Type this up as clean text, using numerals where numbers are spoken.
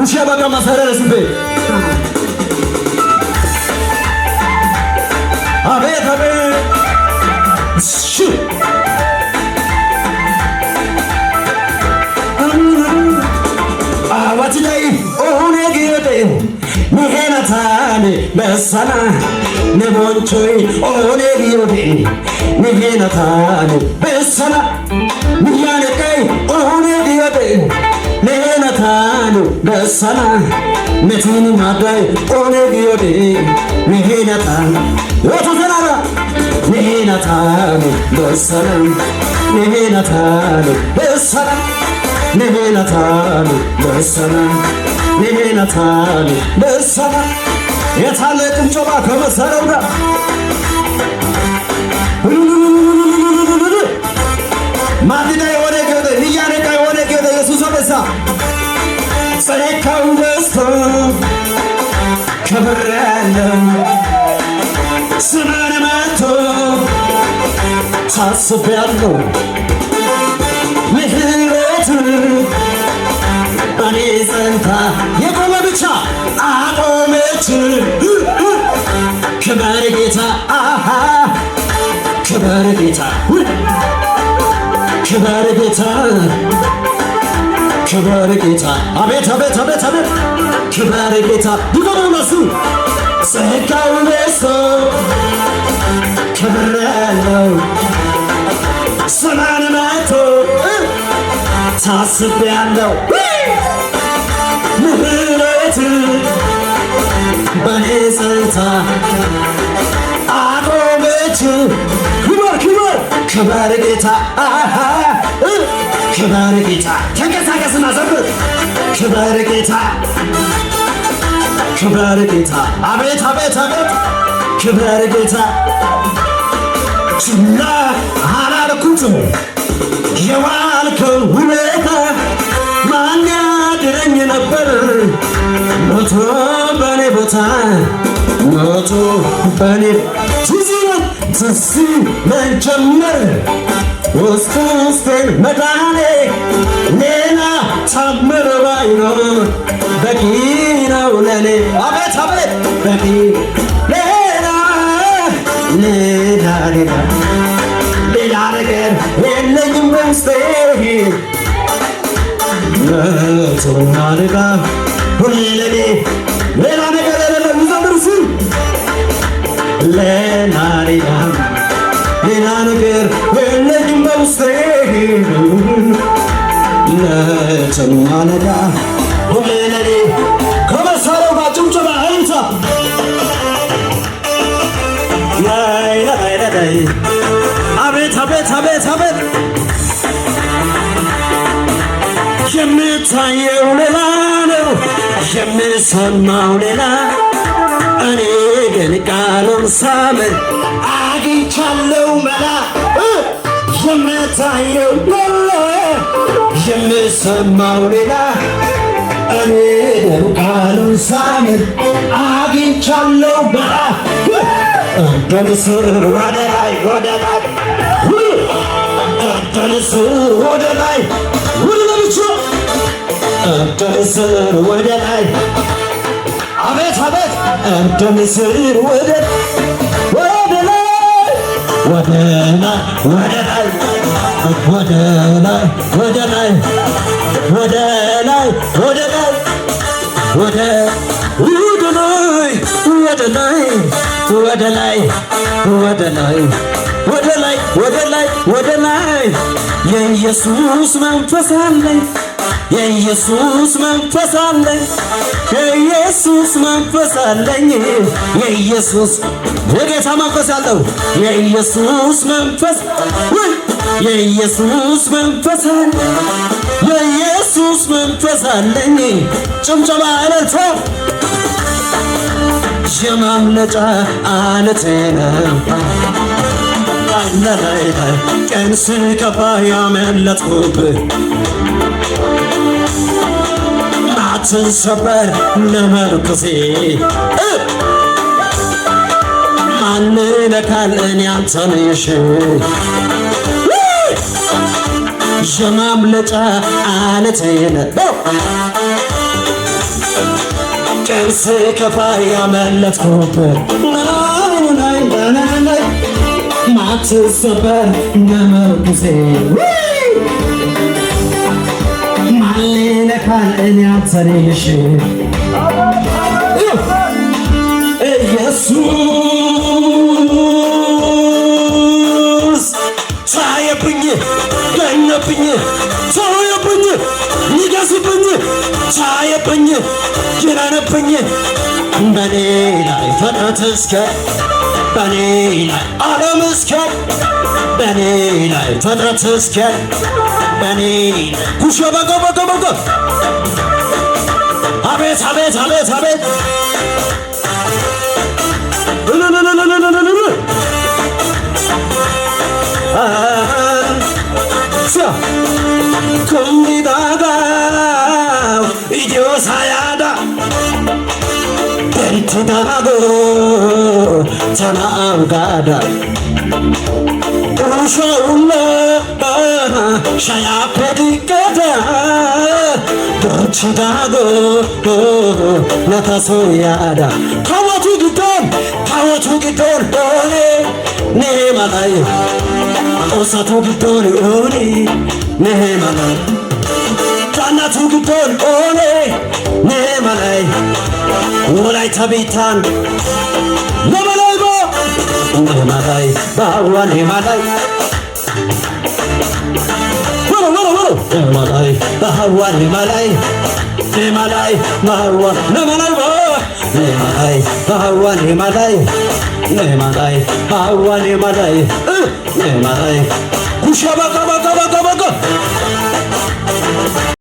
ኩሽያ በቃ ማሰረረ ስቤ አቤት አቤት ሹ አዋጅ ላይ ኦኔ ጊዮቴ Nihenatane besana nebonchoy one giyote Nihenatane besana niyanekay one giyote Nihenatane besana metini maday one giyote Nihenatane oto zanara Nihenatane besana Nihenatane besana Nihenatane besana Nihenatane besana የታለ ጭብጨባ ከመሰረው ጋር ማዲዳ የሆነ ገደ ንያነቃ የሆነ ገደ ኢየሱስ ወደሳ ጸካው በስቶ ከበረለ ስመነ መቶ ታስቤያለሁ ምህረት እኔ ጸንታ የቆመ ብቻ አቆመች ክበር ጌታ ክበር ጌታ ክበር ጌታ ክበር ጌታ አቤት አቤት አቤት አቤት ክበር ጌታ ይቆመሱ ጸጋው በዝቶ ከበረለው ሰማን መቶ ታስቤያለሁ ምህረት በኔ ጸንታ አቆመች ክበር ክበር ክበር ጌታ ክበር ጌታ ተንቀሳቀስና ዘምር ክበር ጌታ ክበር ጌታ አቤት አቤት አቤት ክበር ጌታ ችላ አላልኩትም የዋልከው ውለታ ማን ያድነኝ ነበር ሞቶ በኔ ቦታ ሞቶ በኔ ትዝ መጀመር ውስጥ ውስጤን መዳኔ ሌላ ታምር ባይኖር በቂ ነው ለኔ አቤት አቤት በቂ ሌላ ሌላ ሌላ ሌላ ነገር የለኝም በውስጤ መቶና ልጋ ሁሌ ለኔ ሌላ ነገር የለም ዘምር ስም ሌላ ሌላ ሌላ ነገር የለኝም በውስጤ መቶና ልጋ ሁሌ ለኔ ከመሳሪያው ጋር ጭብጨባ አይንሳ ላይ ላይ ላይ አቤት አቤት አቤት አቤት የምታየው ሌላ ነው የምሰማው ሌላ እኔ ግን ቃሉን ሳምን አግኝቻለሁ መላ የምታየው ሌላ የምሰማው ሌላ እኔ ግን ቃሉን ሳምን አግኝቻለሁ መላ እንደ ንስር ወደ ላይ ወደ ላይ እንደ ንስር ወደ ላይ ወደ ለብቻ እንደ ንስር ወደ ላይ አቤት አቤት እንደ ንስር ወደ ላይ ወደ ላይ ወደ ላይ ወደ ላይ ወደ ላይ ወደ ላይ ወደ ላይ ወደ ላይ ወደ ላይ ወደ ላይ ወደ ላይ ወደ ላይ ወደ ላይ ወደ ላይ የኢየሱስ መንፈስ አለኝ የኢየሱስ መንፈስ አለኝ የኢየሱስ መንፈስ አለኝ የኢየሱስ የጌታ መንፈስ ያለው የኢየሱስ መንፈስ የኢየሱስ መንፈስ አለኝ የኢየሱስ መንፈስ አለኝ ጭምጨባ እልልታ የማምለጫ አለቴ ነው ቀን ስከፋ ያመለጥኩብህ አትሰበር ለመርኩሴ ማን ነካል እኔ አንተን ይሽ የማምለጫ አለቴ ነው ቀን ስከፋ ያመለጥኩበት ናይ ማትሰበር ነመርኩዜ ማሊነካን እኔ አንተንሽ ኢየሱስ ታየብኝ ገነብኝ ታየብኝ ንገስብኝ ታየብኝ ጅራነብኝ በኔ ላይ ፈረተስከ በኔ ላይ ዓለም እስከ በኔ ላይ ፈረተስከ በኔ ኩሾ በጎ አቤት አቤት አቤት አቤት kundidaga idio sayada bentidago tanangada ushaulla shayapedikada bentidago natasoyada kawatu gidon ne malay osatu gidon oni ne malay tanatu gidon oni ne malay wolay tabitan ne malay bo ne malay bawa ne malay ne malay bawa ne malay ne malay bawa ne malay bo ne malay bawa ne malay ne malay bawa ne malay ne malay kusha baka